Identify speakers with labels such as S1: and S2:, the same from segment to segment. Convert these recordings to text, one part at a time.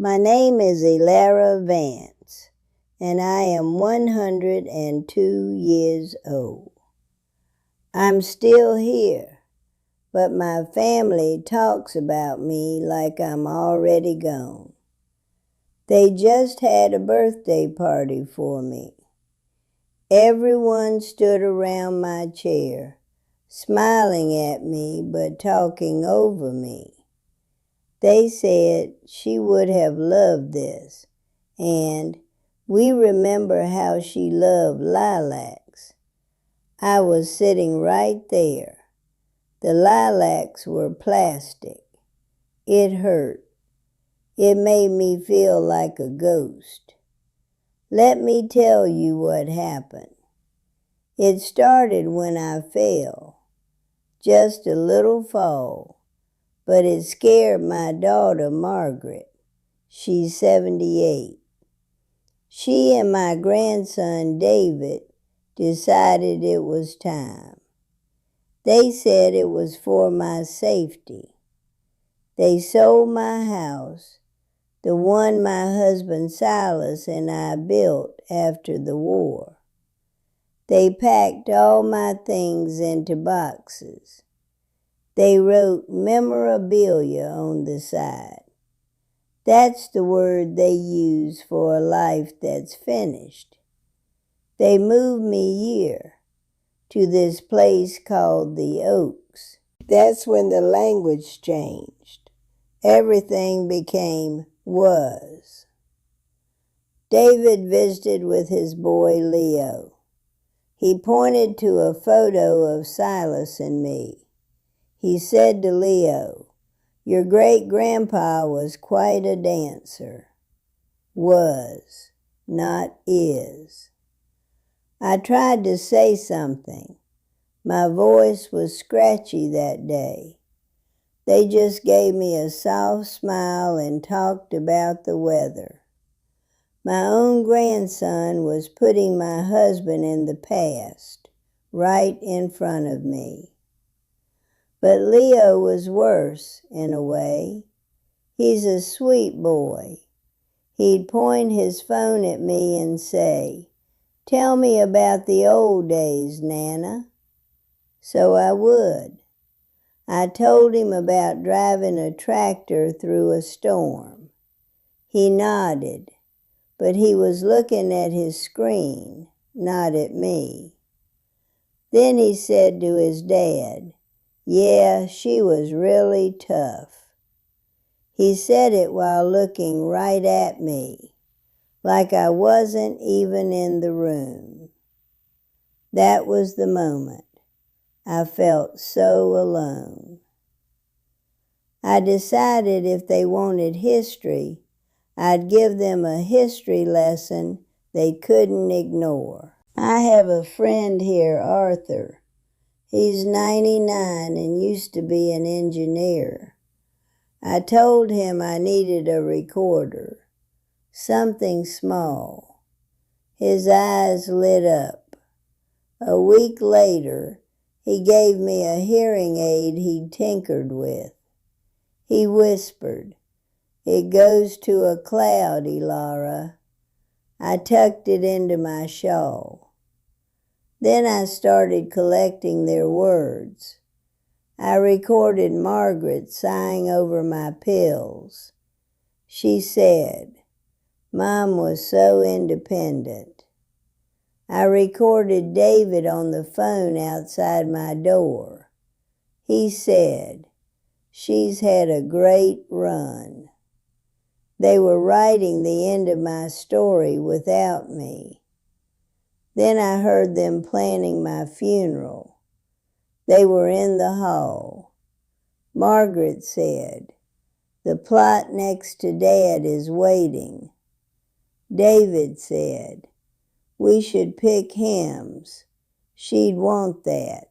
S1: My name is Elara Vance, and I am 102 years old. I'm still here, but my family talks about me like I'm already gone. They just had a birthday party for me. Everyone stood around my chair, smiling at me but talking over me. They said she would have loved this, and we remember how she loved lilacs. I was sitting right there. The lilacs were plastic. It hurt. It made me feel like a ghost. Let me tell you what happened. It started when I fell, just a little fall, but it scared my daughter, Margaret. She's 78. She and my grandson, David, decided it was time. They said it was for my safety. They sold my house, the one my husband Silas and I built after the war. They packed all my things into boxes. They wrote Memorabilia on the side. That's the word they use for a life that's finished. They moved me here to this place called the Oaks. That's when the language changed. Everything became was. David visited with his boy Leo. He pointed to a photo of Silas and me. He said to Leo, "Your great-grandpa was quite a dancer." Was, not is. I tried to say something. My voice was scratchy that day. They just gave me a soft smile and talked about the weather. My own grandson was putting my husband in the past, right in front of me. But Leo was worse, in a way. He's a sweet boy. He'd point his phone at me and say, "Tell me about the old days, Nana." So I would. I told him about driving a tractor through a storm. He nodded, but he was looking at his screen, not at me. Then he said to his dad, "Yeah, she was really tough." He said it while looking right at me, like I wasn't even in the room. That was the moment. I felt so alone. I decided if they wanted history, I'd give them a history lesson they couldn't ignore. I have a friend here, Arthur. He's 99 and used to be an engineer. I told him I needed a recorder, something small. His eyes lit up. A week later, he gave me a hearing aid he'd tinkered with. He whispered, "It goes to a cloud, Elara." I tucked it into my shawl. Then I started collecting their words. I recorded Margaret sighing over my pills. She said, "Mom was so independent." I recorded David on the phone outside my door. He said, "She's had a great run." They were writing the end of my story without me. Then I heard them planning my funeral. They were in the hall. Margaret said, "The plot next to Dad is waiting." David said, "We should pick hymns. She'd want that."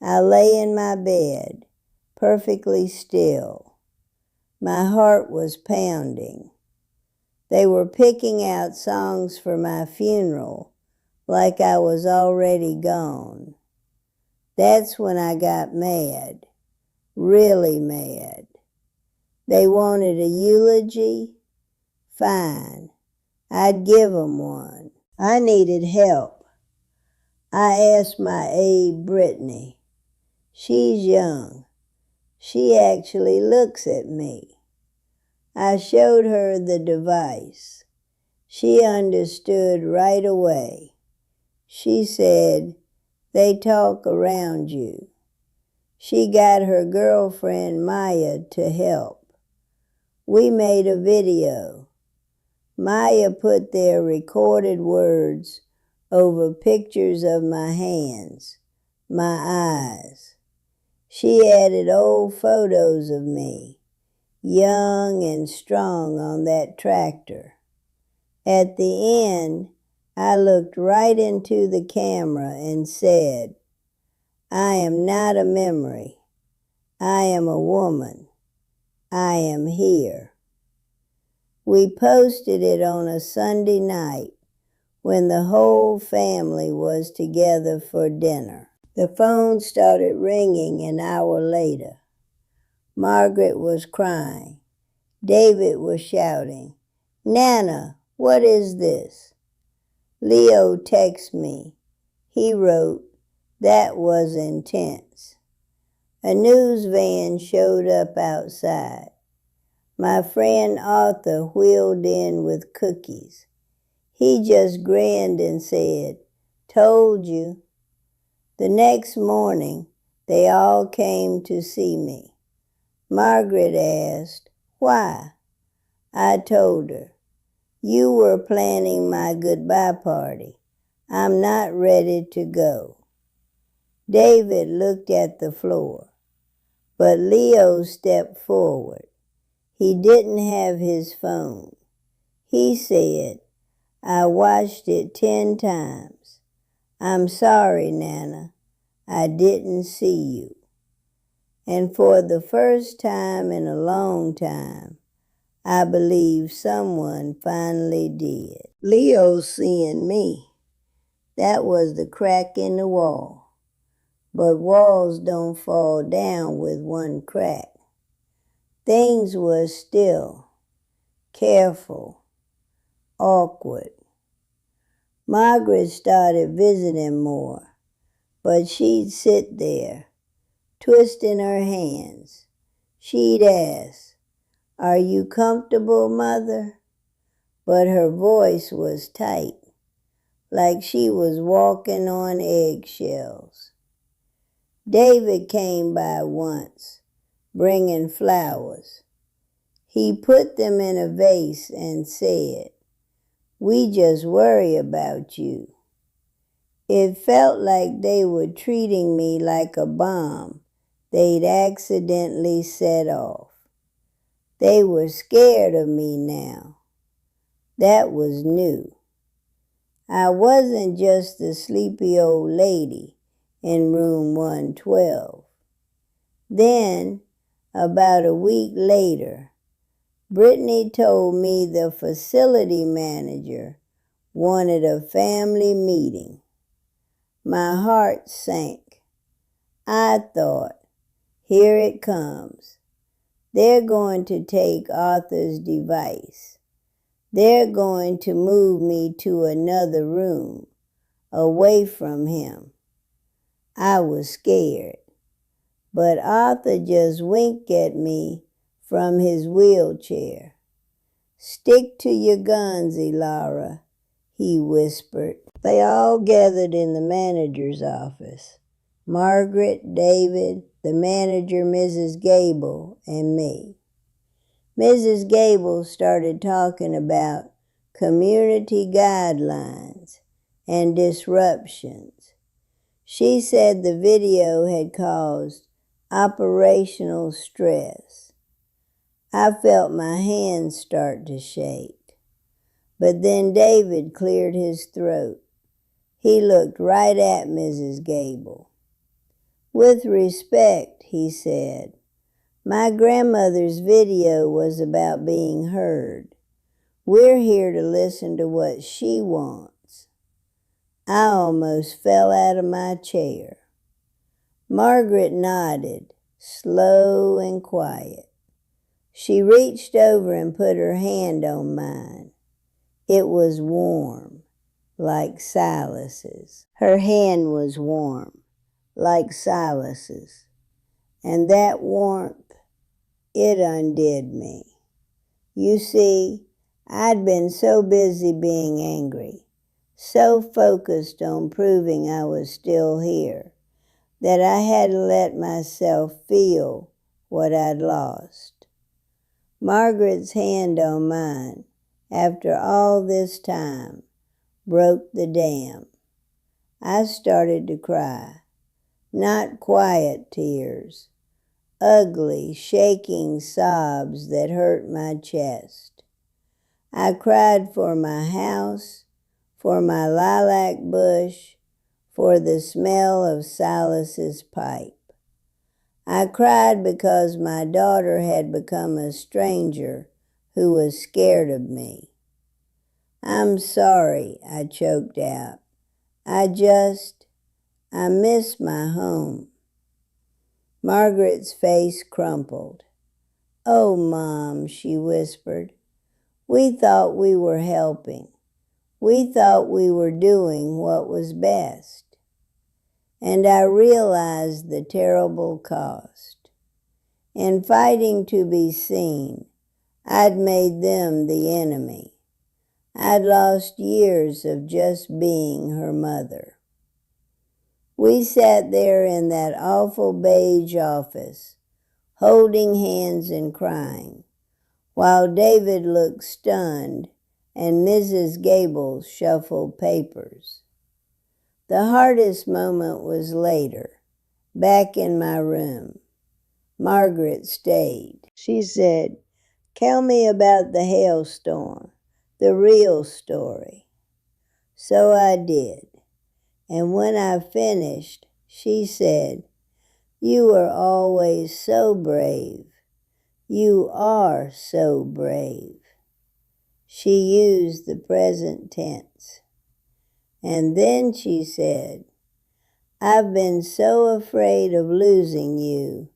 S1: I lay in my bed, perfectly still. My heart was pounding. They were picking out songs for my funeral, like I was already gone. That's when I got mad, really mad. They wanted a eulogy? Fine, I'd give 'em one. I needed help. I asked my aide Brittany. She's young. She actually looks at me. I showed her the device. She understood right away. She said, "They talk around you." She got her girlfriend Maya to help. We made a video. Maya put their recorded words over pictures of my hands, my eyes. She added old photos of me, young and strong on that tractor. At the end, I looked right into the camera and said, "I am not a memory. I am a woman. I am here." We posted it on a Sunday night when the whole family was together for dinner. The phone started ringing an hour later. Margaret was crying. David was shouting, "Nana, what is this?" Leo texted me. He wrote, "That was intense." A news van showed up outside. My friend Arthur wheeled in with cookies. He just grinned and said, "Told you." The next morning, they all came to see me. Margaret asked, "Why?" I told her, "You were planning my goodbye party. I'm not ready to go." David looked at the floor, but Leo stepped forward. He didn't have his phone. He said, "I watched it 10 times. I'm sorry, Nana. I didn't see you." And for the first time in a long time, I believe someone finally did. Leo seeing me. That was the crack in the wall. But walls don't fall down with one crack. Things were still, careful, awkward. Margaret started visiting more, but she'd sit there, twisting her hands. She'd ask, "Are you comfortable, Mother?" But her voice was tight, like she was walking on eggshells. David came by once, bringing flowers. He put them in a vase and said, "We just worry about you." It felt like they were treating me like a bomb they'd accidentally set off. They were scared of me now. That was new. I wasn't just the sleepy old lady in room 112. Then, about a week later, Brittany told me the facility manager wanted a family meeting. My heart sank. I thought, here it comes. They're going to take Arthur's device. They're going to move me to another room, away from him. I was scared, but Arthur just winked at me from his wheelchair. "Stick to your guns, Elara," he whispered. They all gathered in the manager's office. Margaret, David, the manager, Mrs. Gable, and me. Mrs. Gable started talking about community guidelines and disruptions. She said the video had caused operational stress. I felt my hands start to shake. But then David cleared his throat. He looked right at Mrs. Gable. "With respect," he said, "my grandmother's video was about being heard. We're here to listen to what she wants." I almost fell out of my chair. Margaret nodded, slow and quiet. She reached over and put her hand on mine. It was warm, like Silas's. Her hand was warm, like Silas's. And that warmth, it undid me. You see, I'd been so busy being angry, so focused on proving I was still here, that I hadn't let myself feel what I'd lost. Margaret's hand on mine, after all this time, broke the dam. I started to cry, not quiet tears, ugly, shaking sobs that hurt my chest. I cried for my house, for my lilac bush, for the smell of Silas's pipe. I cried because my daughter had become a stranger who was scared of me. I'm sorry, I choked out. I miss my home. Margaret's face crumpled. Oh, Mom, she whispered. We thought we were helping. We thought we were doing what was best. And I realized the terrible cost. In fighting to be seen, I'd made them the enemy. I'd lost years of just being her mother. We sat there in that awful beige office, holding hands and crying, while David looked stunned and Mrs. Gables shuffled papers. The hardest moment was later, back in my room. Margaret stayed. She said, "Tell me about the hailstorm, the real story." So I did. And when I finished, she said, "You were always so brave. You are so brave." She used the present tense. And then she said, "I've been so afraid of losing you,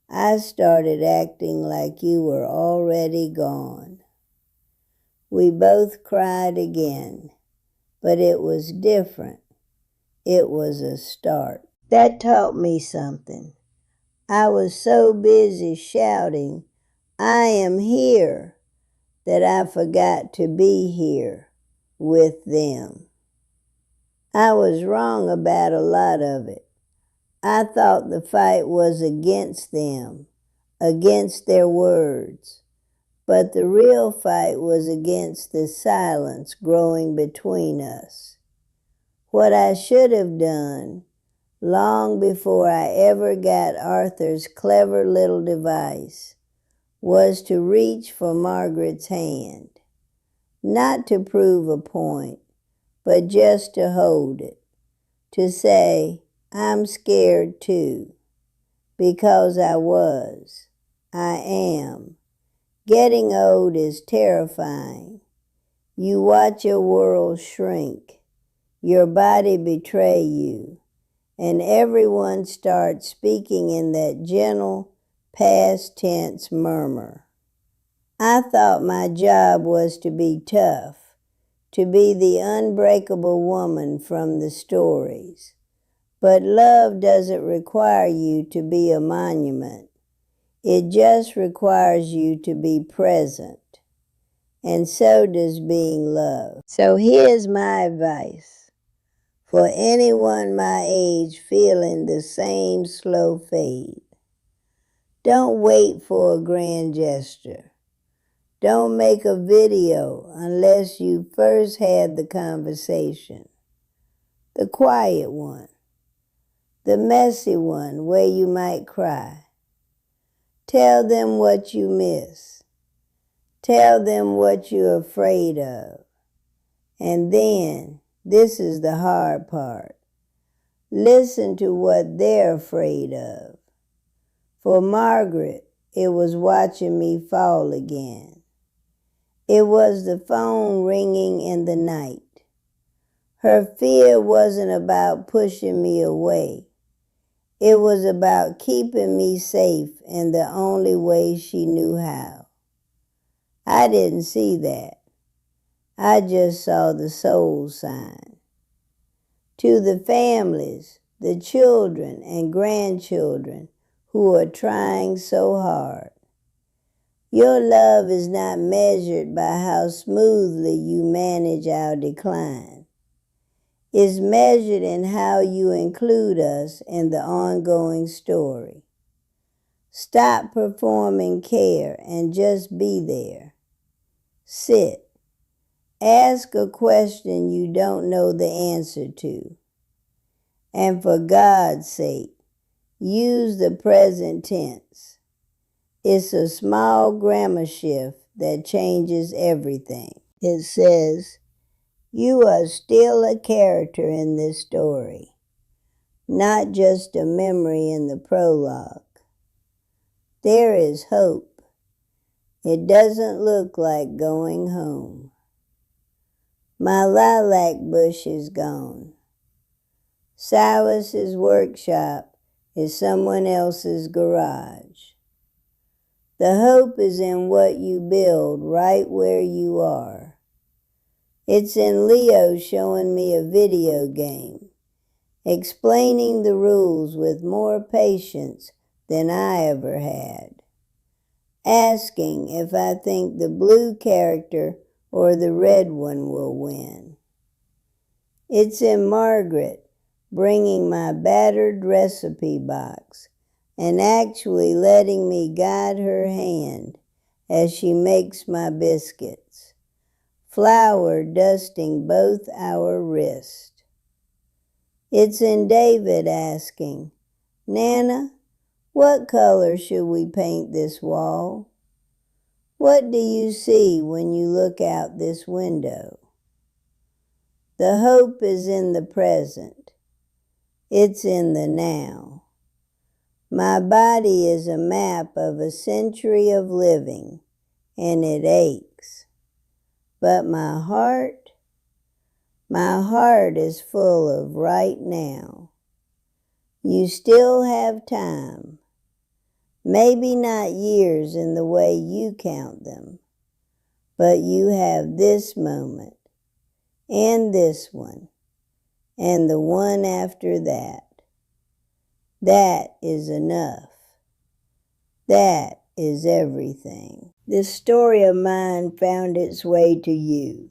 S1: I started acting like you were already gone." We both cried again, but it was different. It was a start. That taught me something. I was so busy shouting, "I am here," that I forgot to be here with them. I was wrong about a lot of it. I thought the fight was against them, against their words. But the real fight was against the silence growing between us. What I should have done, long before I ever got Arthur's clever little device, was to reach for Margaret's hand. Not to prove a point, but just to hold it. To say, "I'm scared too," because I am. Getting old is terrifying. You watch your world shrink, your body betray you, and everyone starts speaking in that gentle, past tense murmur. I thought my job was to be tough, to be the unbreakable woman from the stories. But love doesn't require you to be a monument. It just requires you to be present. And so does being loved. So here's my advice for anyone my age feeling the same slow fade. Don't wait for a grand gesture. Don't make a video unless you first had the conversation. The quiet one. The messy one where you might cry. Tell them what you miss. Tell them what you're afraid of. And then, this is the hard part, listen to what they're afraid of. For Margaret, it was watching me fall again. It was the phone ringing in the night. Her fear wasn't about pushing me away. It was about keeping me safe in the only way she knew how. I didn't see that. I just saw the soul sign. To the families, the children and grandchildren who are trying so hard, your love is not measured by how smoothly you manage our decline. It's measured in how you include us in the ongoing story. Stop performing care and just be there. Sit. Ask a question you don't know the answer to. And for God's sake, use the present tense. It's a small grammar shift that changes everything. It says, you are still a character in this story, not just a memory in the prologue. There is hope. It doesn't look like going home. My lilac bush is gone. Silas's workshop is someone else's garage. The hope is in what you build right where you are. It's in Leo showing me a video game, explaining the rules with more patience than I ever had, asking if I think the blue character or the red one will win. It's in Margaret bringing my battered recipe box and actually letting me guide her hand as she makes my biscuits, flour dusting both our wrists. It's in David asking, Nana, what color should we paint this wall? What do you see when you look out this window? The hope is in the present. It's in the now. My body is a map of a century of living, and it aches. But my heart is full of right now. You still have time. Maybe not years in the way you count them, but you have this moment, and this one, and the one after that. That is enough. That is everything. This story of mine found its way to you.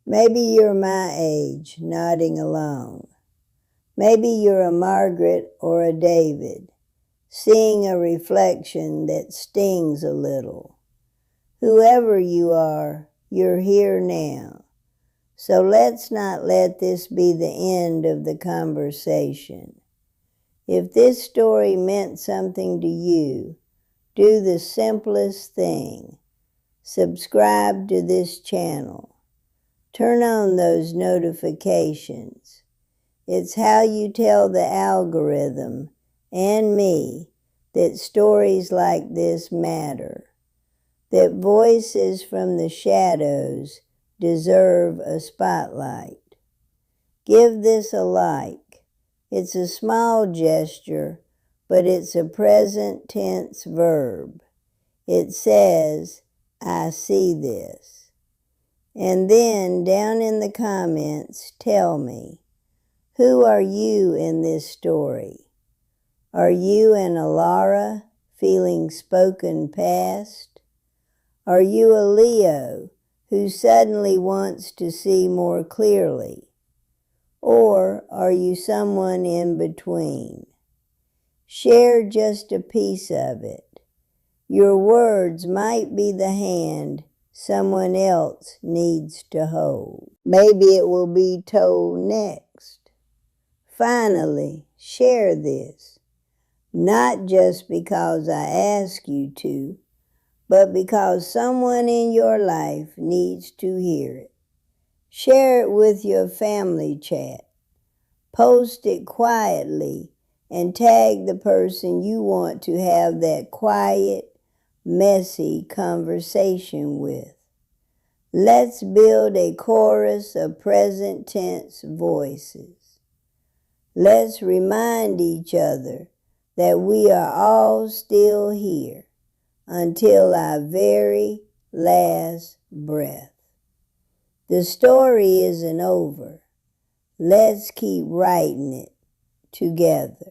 S1: Maybe you're my age, nodding along. Maybe you're a Margaret or a David, seeing a reflection that stings a little. Whoever you are, you're here now. So let's not let this be the end of the conversation. If this story meant something to you, do the simplest thing. Subscribe to this channel. Turn on those notifications. It's how you tell the algorithm and me that stories like this matter, that voices from the shadows deserve a spotlight. Give this a like. It's a small gesture, but it's a present tense verb. It says, I see this. And then down in the comments, tell me, who are you in this story? Are you an Alara feeling spoken past? Are you a Leo who suddenly wants to see more clearly? Or are you someone in between? Share just a piece of it. Your words might be the hand someone else needs to hold. Maybe it will be told next. Finally, share this, not just because I ask you to, but because someone in your life needs to hear it. Share it with your family chat. Post it quietly and tag the person you want to have that quiet, messy conversation with. Let's build a chorus of present tense voices. Let's remind each other that we are all still here until our very last breath. The story isn't over. Let's keep writing it together.